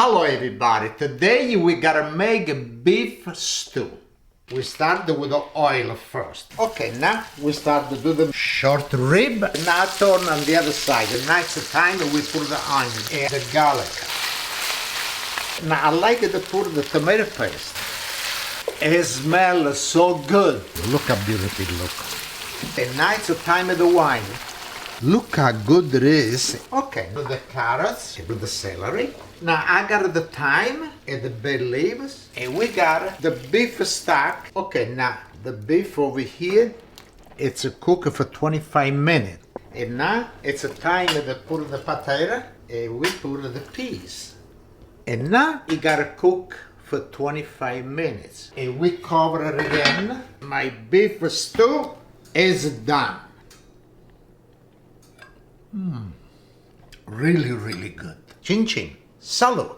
Hello everybody, today we gotta make a beef stew. We start with the oil first. Okay, now we start to do the short rib. Now turn on the other side. The next time we put the onion and the garlic. Now I like to put the tomato paste. It smells so good. Look how beautiful it looks. And now it's the time of the wine. Look how good it is. Okay, with the carrots, with the celery. Now I got the thyme and the bay leaves, and we got the beef stock. Okay, now the beef over here, it's a cook for 25 minutes. And now it's a time to put the potato, and we put the peas. And now you gotta cook for 25 minutes. And we cover it again. My beef stew is done. Really, really good. Chin chin. Salud.